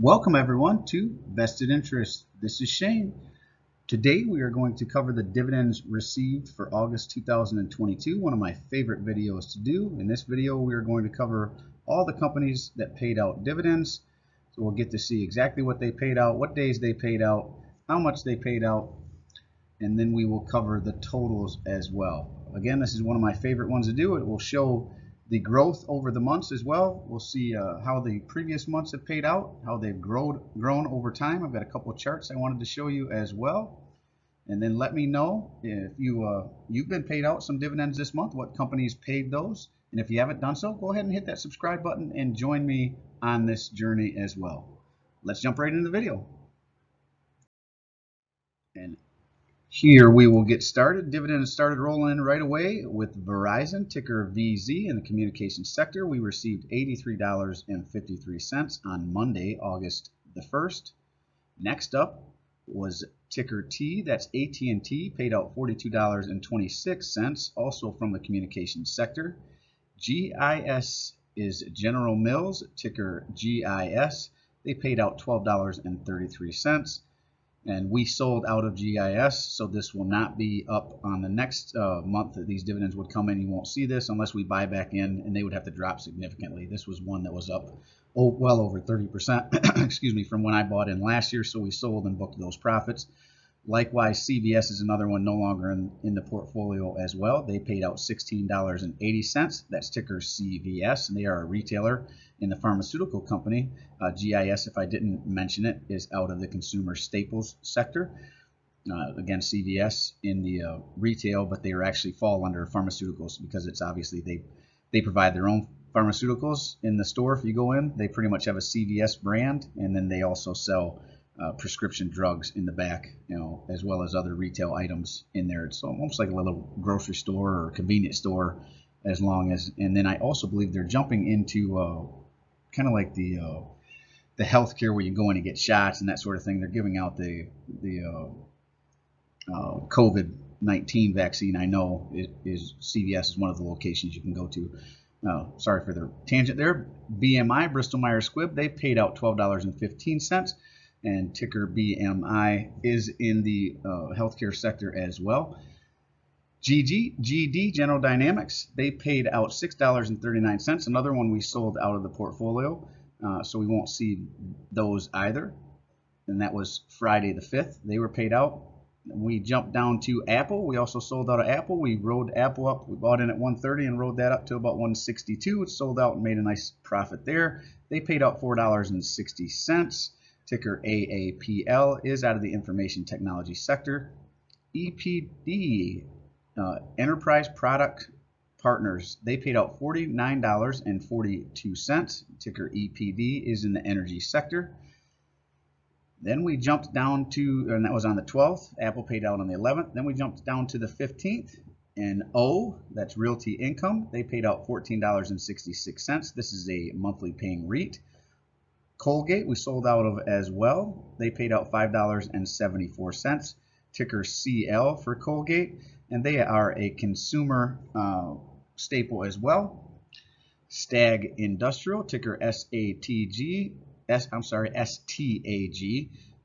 Welcome everyone to Vested Interest. This is Shane. Today we are going to cover the dividends received for August 2022, one of my favorite videos to do. In this video we are going to cover all the companies that paid out dividends. So we'll get to see exactly what they paid out, what days they paid out, how much they paid out, and then we will cover the totals as well. Again, this is one of my favorite ones to do. It will show the growth over the months as well. We'll see how the previous months have paid out, how they've grown over time. I've got a couple of charts I wanted to show you as well. And then let me know if you've been paid out some dividends this month, what companies paid those. And if you haven't done so, go ahead and hit that subscribe button and join me on this journey as well. Let's jump right into the video. And here we will get started. Dividends started rolling in right away with Verizon, ticker VZ, in the communications sector. We received $83.53 on Monday, August the 1st. Next up was ticker T, that's AT&T, paid out $42.26, also from the communications sector. GIS is General Mills, ticker GIS. They paid out $12.33. And we sold out of GIS, so this will not be up on the next month that these dividends would come in. You won't see this unless we buy back in, and they would have to drop significantly. This was one that was up well over 30%, excuse me, from when I bought in last year, so we sold and booked those profits. Likewise, CVS is another one no longer in the portfolio as well. They paid out $16.80. That's ticker CVS, and they are a retailer in the pharmaceutical company. GIS, if I didn't mention it, is out of the consumer staples sector. Again, CVS in the retail, but they actually fall under pharmaceuticals because it's obviously they provide their own pharmaceuticals in the store. If you go in, they pretty much have a CVS brand, and then they also sell prescription drugs in the back, as well as other retail items in there. It's almost like a little grocery store or convenience store, and then I also believe they're jumping into kind of like the healthcare where you go in and get shots and that sort of thing. They're giving out the COVID-19 vaccine. I know CVS is one of the locations you can go to. Sorry for the tangent there. BMI, Bristol Myers Squibb, they paid out $12.15. And ticker BMI is in the healthcare sector as well. GD, General Dynamics, they paid out $6.39. Another one we sold out of the portfolio, so we won't see those either. And that was Friday the 5th. They were paid out. We jumped down to Apple. We also sold out of Apple. We rode Apple up. We bought in at 130 and rode that up to about 162. It sold out and made a nice profit there. They paid out $4.60. Ticker AAPL is out of the information technology sector. EPD, Enterprise Product Partners, they paid out $49.42. Ticker EPD is in the energy sector. Then we jumped down to, and that was on the 12th. Apple paid out on the 11th. Then we jumped down to the 15th. And O, that's Realty Income, they paid out $14.66. This is a monthly paying REIT. Colgate, we sold out of as well. They paid out $5.74. Ticker CL for Colgate, and they are a consumer staple as well. Stag Industrial, ticker STAG,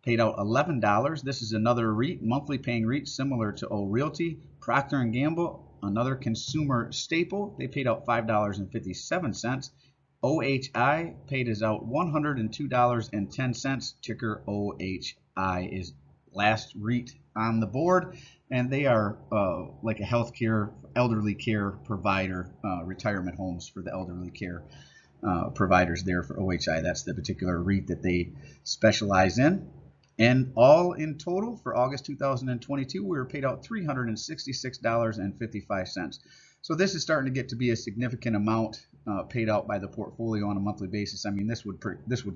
paid out $11. This is another REIT, monthly paying REIT, similar to O Realty. Procter & Gamble, another consumer staple, they paid out $5.57. OHI paid us out $102.10. Ticker OHI is last REIT on the board, and they are like a healthcare, elderly care provider, retirement homes for the elderly care providers there for OHI. That's the particular REIT that they specialize in. And all in total for August 2022, we were paid out $366.55. So this is starting to get to be a significant amount paid out by the portfolio on a monthly basis. I mean, this would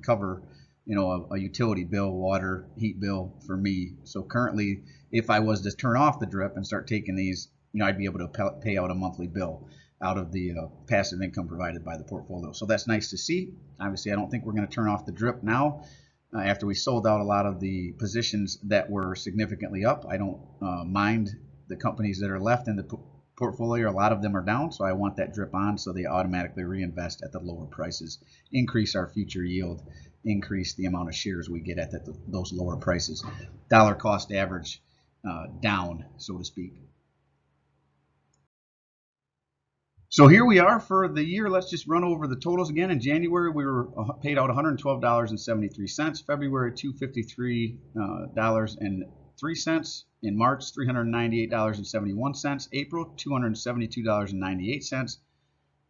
cover, a utility bill, water, heat bill for me. So currently, if I was to turn off the drip and start taking these, I'd be able to pay out a monthly bill out of the passive income provided by the portfolio. So that's nice to see. Obviously, I don't think we're going to turn off the drip now. After we sold out a lot of the positions that were significantly up, I don't mind the companies that are left in the portfolio. A lot of them are down, so I want that drip on so they automatically reinvest at the lower prices, increase our future yield increase the amount of shares we get at those lower prices. Dollar cost average down, so to speak. So here we are for the year. Let's just run over the totals again. In January, we were paid out $112.73. February, $253.03. In March, $398.71. April, $272.98.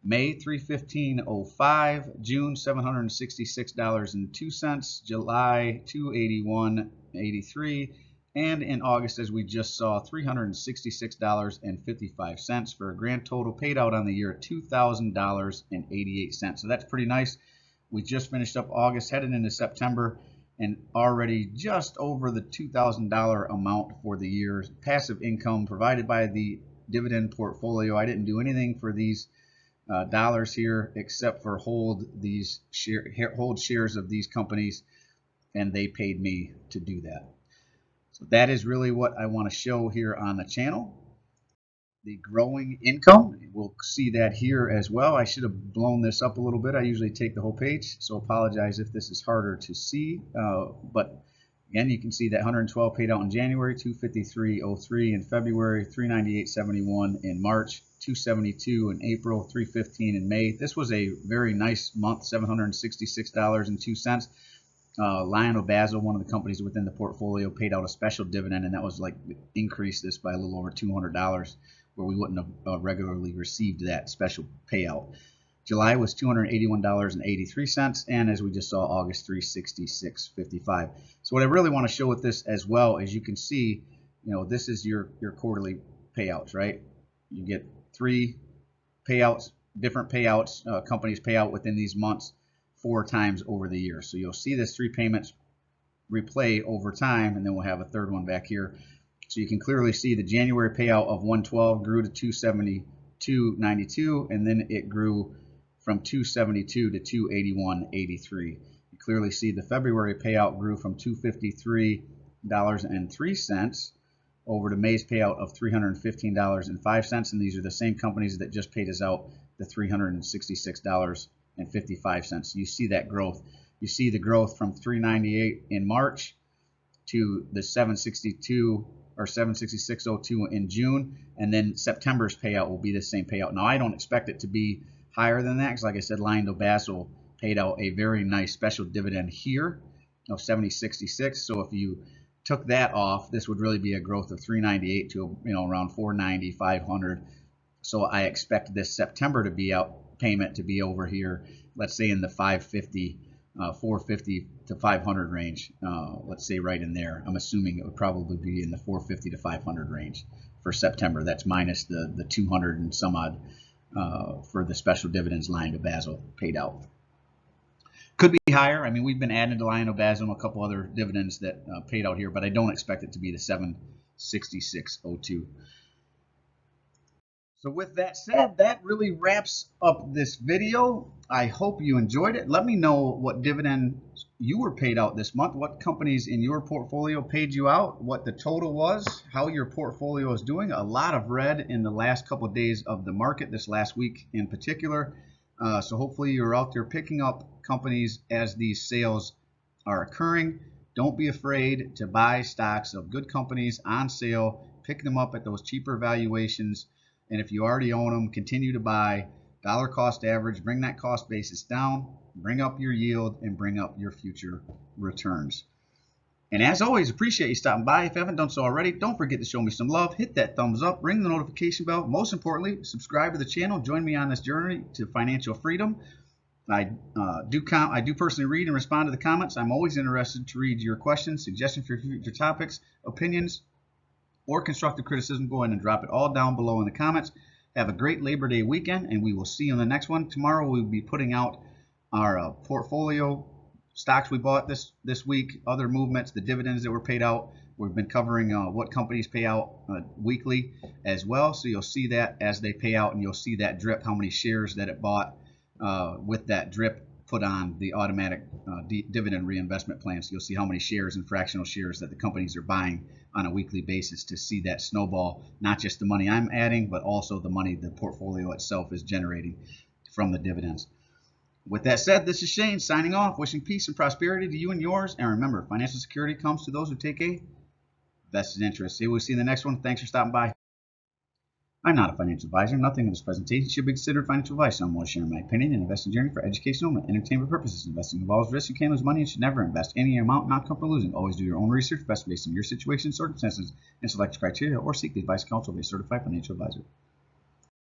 May, $315.05. June, $766.02. July, $281.83. And in August, as we just saw, $366.55 for a grand total paid out on the year at $2,000.88. So that's pretty nice. We just finished up August, headed into September, and already just over the $2,000 amount for the year. Passive income provided by the dividend portfolio. I didn't do anything for these dollars here except for hold shares of these companies, and they paid me to do that. So that is really what I want to show here on the channel. The growing income, we'll see that here as well. I should have blown this up a little bit. I usually take the whole page, so apologize if this is harder to see. But again, you can see that 112 paid out in January, 253.03 in February, 398.71 in March, 272 in April, 315 in May. This was a very nice month, $766.02. Lionel Basil, one of the companies within the portfolio, paid out a special dividend, and that was like increased this by a little over $200, where we wouldn't have regularly received that special payout. July was $281.83, and as we just saw, August $366.55. So what I really want to show with this as well is, you can see, this is your quarterly payouts, right? You get 3 payouts, different payouts, companies pay out within these months 4 times over the year. So you'll see this 3 payments replay over time, and then we'll have a third one back here. So you can clearly see the January payout of 112 grew to 272.92, and then it grew from 272 to 281.83. You clearly see the February payout grew from $253.03 over to May's payout of $315.05, and these are the same companies that just paid us out the $366.55. You see that growth. You see the growth from 398 in March to the 762 or 766.02 in June, and then September's payout will be the same payout. Now I don't expect it to be higher than that, because like I said, Lionel Basil paid out a very nice special dividend here of 70.66. So if you took that off, this would really be a growth of 398 to around 490, 500. So I expect this September to be out payment to be over here, let's say in the 550, 450 to 500 range. Let's say right in there. I'm assuming it would probably be in the 450 to 500 range for September. That's minus the 200 and some odd for the special dividends Lionel Basil paid out. Could be higher. I mean, we've been adding to Lionel Basil and a couple other dividends that paid out here, but I don't expect it to be the 766.02. So with that said, that really wraps up this video. I hope you enjoyed it. Let me know what dividend you were paid out this month, what companies in your portfolio paid you out, what the total was, how your portfolio is doing. A lot of red in the last couple of days of the market, this last week in particular. So hopefully you're out there picking up companies as these sales are occurring. Don't be afraid to buy stocks of good companies on sale. Pick them up at those cheaper valuations. And if you already own them, continue to buy. Dollar cost average, bring that cost basis down, bring up your yield, and bring up your future returns. And as always, appreciate you stopping by. If you haven't done so already, don't forget to show me some love. Hit that thumbs up, ring the notification bell. Most importantly, subscribe to the channel. Join me on this journey to financial freedom. I do personally read and respond to the comments. I'm always interested to read your questions, suggestions for future topics, opinions, or constructive criticism. Go ahead and drop it all down below in the comments. Have a great Labor Day weekend, and we will see you in the next one. Tomorrow we'll be putting out our portfolio stocks we bought this week, other movements, the dividends that were paid out. We've been covering what companies pay out weekly as well. So you'll see that as they pay out, and you'll see that drip, how many shares that it bought with that drip put on the automatic dividend reinvestment plan. So you'll see how many shares and fractional shares that the companies are buying on a weekly basis to see that snowball, not just the money I'm adding, but also the money the portfolio itself is generating from the dividends. With that said, this is Shane signing off, wishing peace and prosperity to you and yours. And remember, financial security comes to those who take a vested interest. See, we'll see you in the next one. Thanks for stopping by. I'm not a financial advisor. Nothing in this presentation should be considered financial advice. I'm only sharing my opinion and investing journey for educational and entertainment purposes. Investing involves risk. You can lose money and should never invest any amount not comfortable losing. Always do your own research, best based on your situation, circumstances, and select criteria, or seek the advice of counsel of a certified financial advisor.